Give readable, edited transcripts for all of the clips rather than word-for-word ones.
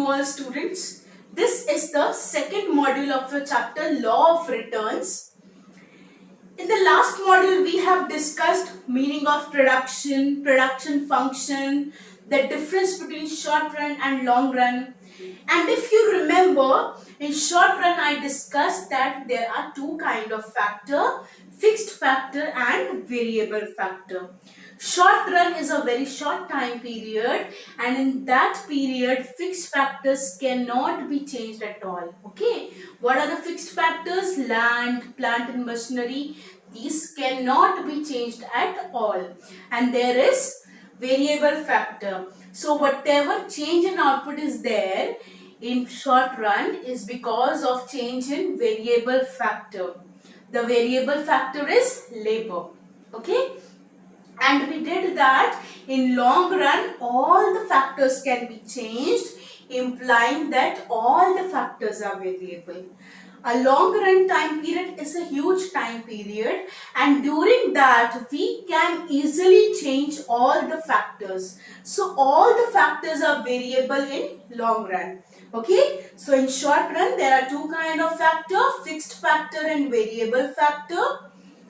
all students. This is the second module of your chapter Law of Returns. In the last module we have discussed meaning of production, production function, the difference between short run and long run. And if you remember, in short run I discussed that there are two kind of factor, fixed factor and variable factor. Short run is a very short time period, and in that period fixed factors cannot be changed at all. Okay, what are the fixed factors? Land, plant and machinery, these cannot be changed at all. And there is variable factor. So whatever change in output is there in short run is because of change in variable factor. The variable factor is labor. Okay, and we did that in long run all the factors can be changed, implying that all the factors are variable. A long run time period is a huge time period, and during that we can easily change all the factors. So all the factors are variable in long run. Okay, so in short run there are two kind of factor, fixed factor and variable factor.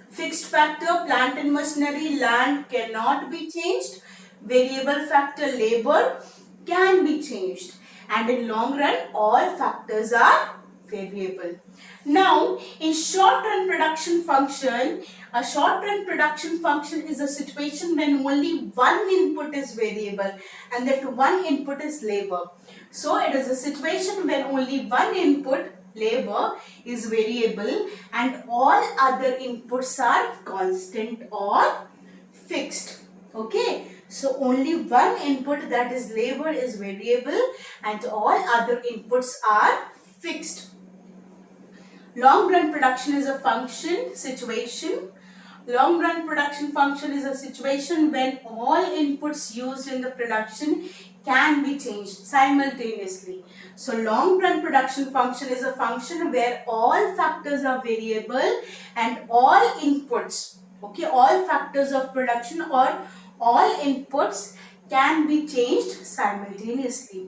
Fixed factor, plant and machinery, land cannot be changed. Variable factor, labor can be changed. And in long run, all factors are variable. Now, in short run production function, a short run production function is a situation when only one input is variable and that one input is labor. So, it is a situation when only one input, labor, is variable and all other inputs are constant or fixed. Okay, so only one input, that is labor, is variable and all other inputs are fixed. Long run production is a function situation. Long run production function is a situation when all inputs used in the production can be changed simultaneously. So long run production function is a function where all factors are variable and all inputs, okay, all factors of production or all inputs can be changed simultaneously.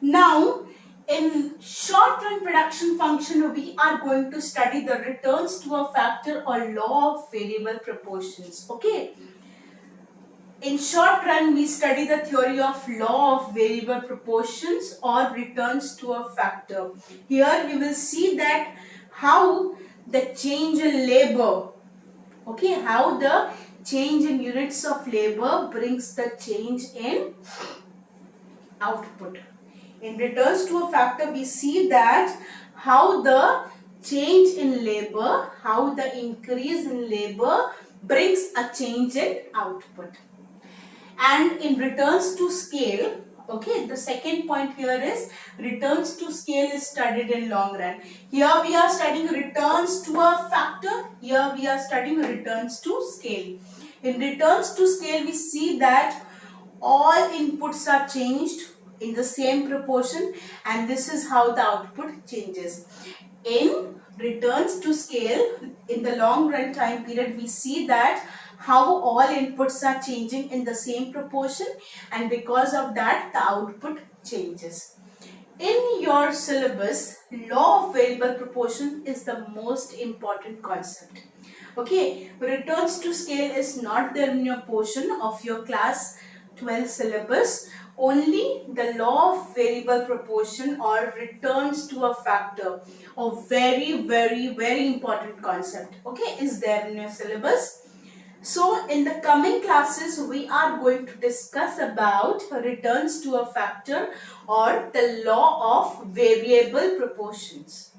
Now, in short run production function, we are going to study the returns to a factor or law of variable proportions. Okay. In short run, we study the theory of law of variable proportions or returns to a factor. Here we will see that how the change in labor, okay, how the change in units of labor brings the change in output. In returns to a factor, we see that how the change in labor, how the increase in labor brings a change in output. And in returns to scale, okay, the second point here is returns to scale is studied in long run. Here we are studying returns to a factor, here we are studying returns to scale. In returns to scale, we see that all inputs are changed in the same proportion and this is how the output changes. In returns to scale, in the long run time period, we see that how all inputs are changing in the same proportion and because of that the output changes. In your syllabus, law of variable proportion is the most important concept. Okay, returns to scale is not there in your portion of your class 12 syllabus. Only the law of variable proportion or returns to a factor, a very important concept, okay, is there in your syllabus. So in the coming classes we are going to discuss about returns to a factor or the law of variable proportions.